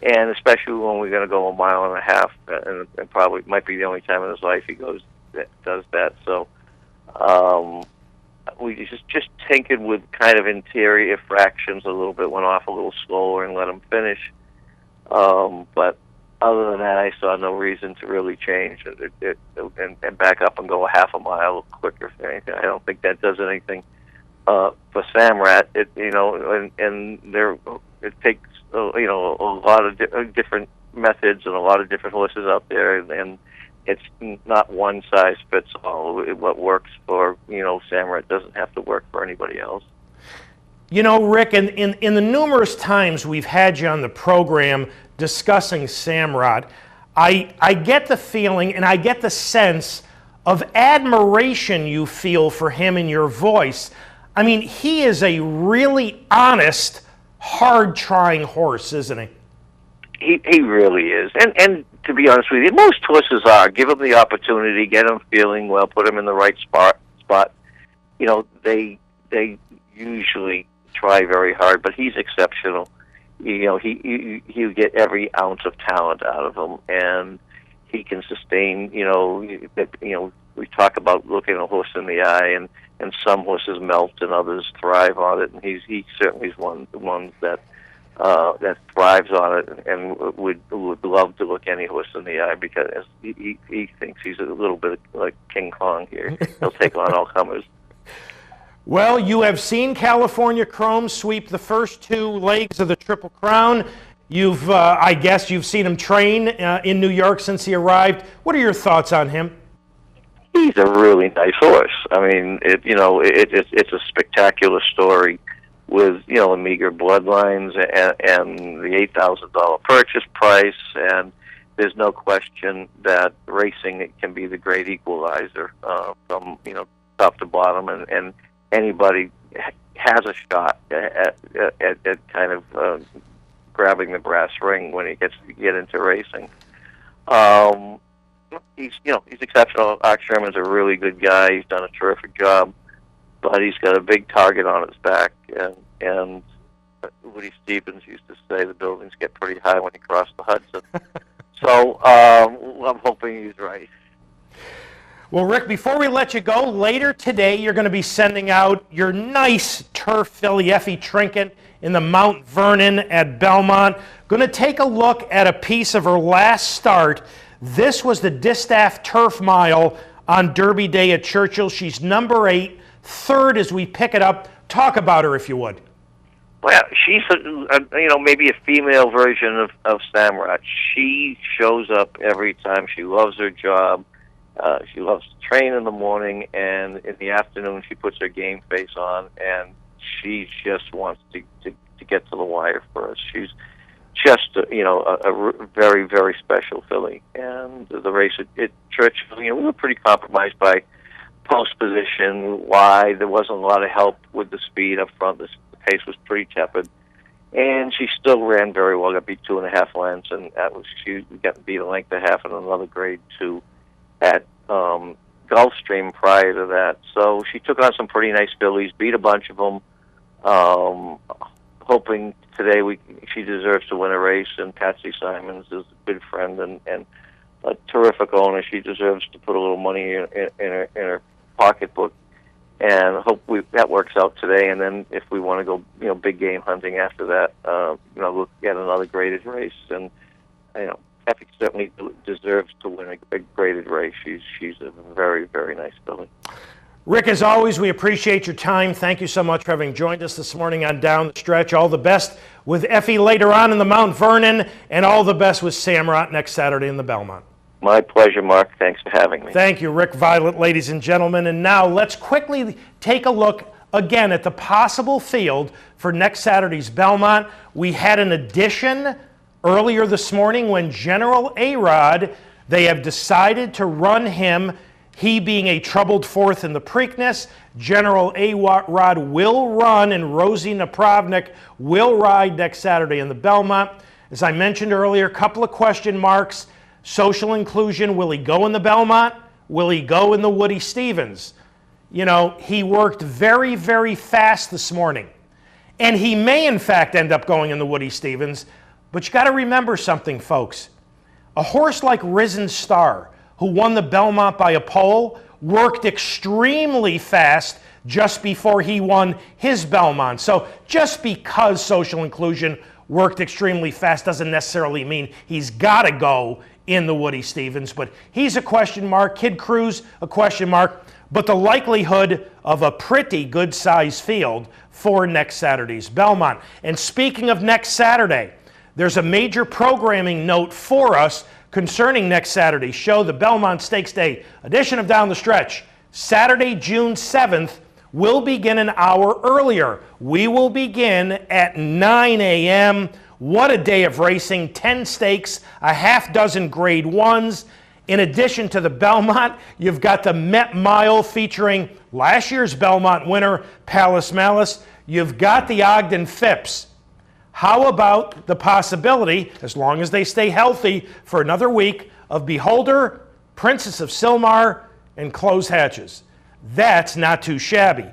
And especially when we're going to go a mile and a half, and probably might be the only time in his life he does that. So we just tinkered with kind of interior fractions a little bit, went off a little slower and let him finish. But other than that, I saw no reason to really change and back up and go a half a mile quicker. I don't think that does anything for Samraat. It takes a lot of different methods and a lot of different horses out there, and it's not one size fits all. What works for Samraat doesn't have to work for anybody else. Rick, in the numerous times we've had you on the program discussing Samraat, I get the feeling and I get the sense of admiration you feel for him in your voice. I mean, he is a really honest, hard-trying horse, isn't he? He really is. And to be honest with you, most horses are. Give him the opportunity, get him feeling well, put him in the right spot. They usually try very hard, but he's exceptional. He'll get every ounce of talent out of him, and he can sustain. We talk about looking a horse in the eye, and some horses melt and others thrive on it, and he certainly is one of the ones that thrives on it, and would love to look any horse in the eye, because he thinks he's a little bit like King Kong here. He'll take on all comers. Well, you have seen California Chrome sweep the first two legs of the Triple Crown. I guess you've seen him train in New York since he arrived. What are your thoughts on him? He's a really nice horse. I mean, it's a spectacular story with meager bloodlines and the $8,000 purchase price, and there's no question that racing can be the great equalizer from top to bottom, and anybody has a shot at kind of grabbing the brass ring when he gets to get into racing. He's exceptional. Art Sherman's a really good guy. He's done a terrific job, but he's got a big target on his back, and Woody Stevens used to say the buildings get pretty high when you cross the Hudson. So I'm hoping he's right. Well, Rick, before we let you go, later today you're going to be sending out your nice turf filly, Effie Trinket, in the Mount Vernon at Belmont. Going to take a look at a piece of her last start. This was the Distaff Turf Mile on Derby Day at Churchill. She's number 8, third as we pick it up. Talk about her, if you would. Well, she's maybe a female version of Samraat. She shows up every time. She loves her job. She loves to train in the morning, and in the afternoon she puts her game face on, and she just wants to get to the wire for us. She's just a very, very special filly. And the race at Churchill, we were pretty compromised by post position, wide. There wasn't a lot of help with the speed up front. The pace was pretty tepid, and she still ran very well. Got beat 2.5 lengths, and she got beat a length and a half in another grade 2 at Gulfstream prior to that. So she took on some pretty nice fillies, beat a bunch of them, hoping today she deserves to win a race, and Patsy Simons is a good friend and a terrific owner. She deserves to put a little money in her pocketbook, and hope that works out today. And then if we want to go big game hunting after that, we'll get another graded race. And Effie certainly deserves to win a graded race. She's a very, very nice filly. Rick, as always, we appreciate your time. Thank you so much for having joined us this morning on Down the Stretch. All the best with Effie later on in the Mount Vernon, and all the best with Samraat next Saturday in the Belmont. My pleasure, Mark. Thanks for having me. Thank you, Rick Violette, ladies and gentlemen. And now let's quickly take a look again at the possible field for next Saturday's Belmont. We had an addition earlier this morning when General A-Rod, they have decided to run him, he being a troubled fourth in the Preakness. General A-Rod will run, and Rosie Napravnik will ride next Saturday in the Belmont. As I mentioned earlier, a couple of question marks. Social inclusion, will he go in the Belmont? Will he go in the Woody Stevens? You know, he worked very, very fast this morning. And he may, in fact, end up going in the Woody Stevens. But you got to remember something, folks. A horse like Risen Star, who won the Belmont by a pole, worked extremely fast just before he won his Belmont. So just because social inclusion worked extremely fast doesn't necessarily mean he's got to go in the Woody Stevens. But he's a question mark. Kid Cruz, a question mark. But the likelihood of a pretty good-sized field for next Saturday's Belmont. And speaking of next Saturday, there's a major programming note for us concerning next Saturday's show, the Belmont Stakes Day edition of Down the Stretch. Saturday, June 7th, will begin an hour earlier. We will begin at 9 a.m. What a day of racing. 10 stakes, a half dozen grade ones. In addition to the Belmont, you've got the Met Mile featuring last year's Belmont winner, Palace Malice. You've got the Ogden Phipps. How about the possibility, as long as they stay healthy for another week, of Beholder, Princess of Silmar, and Close Hatches? That's not too shabby.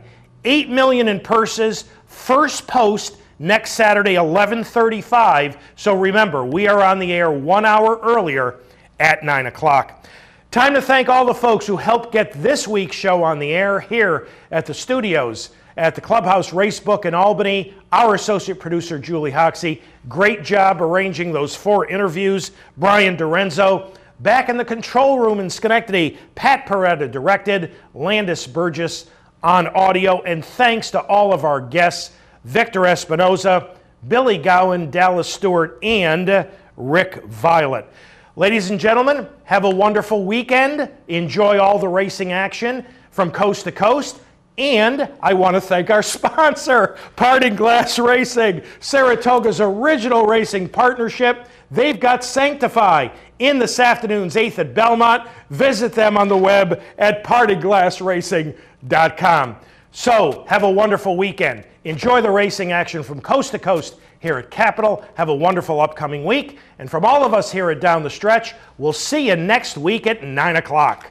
$8 million in purses, first post next Saturday, 11:35. So remember, we are on the air 1 hour earlier at 9 o'clock. Time to thank all the folks who helped get this week's show on the air here at the studios at the Clubhouse Racebook in Albany. Our associate producer, Julie Hoxie. Great job arranging those 4 interviews. Brian Dorenzo. Back in the control room in Schenectady, Pat Peretta directed, Landis Burgess on audio. And thanks to all of our guests, Victor Espinoza, Billy Gowan, Dallas Stewart, and Rick Violette. Ladies and gentlemen, have a wonderful weekend. Enjoy all the racing action from coast to coast. And I want to thank our sponsor, Parting Glass Racing, Saratoga's original racing partnership. They've got Sanctify in this afternoon's 8th at Belmont. Visit them on the web at partingglassracing.com. So, have a wonderful weekend. Enjoy the racing action from coast to coast here at Capitol. Have a wonderful upcoming week. And from all of us here at Down the Stretch, we'll see you next week at 9 o'clock.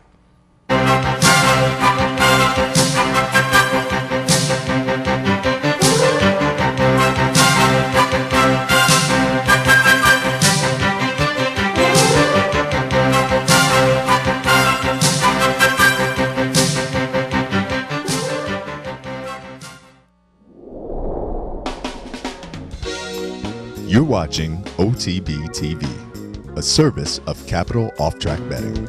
You're watching OTB TV, a service of Capital Off-Track Betting.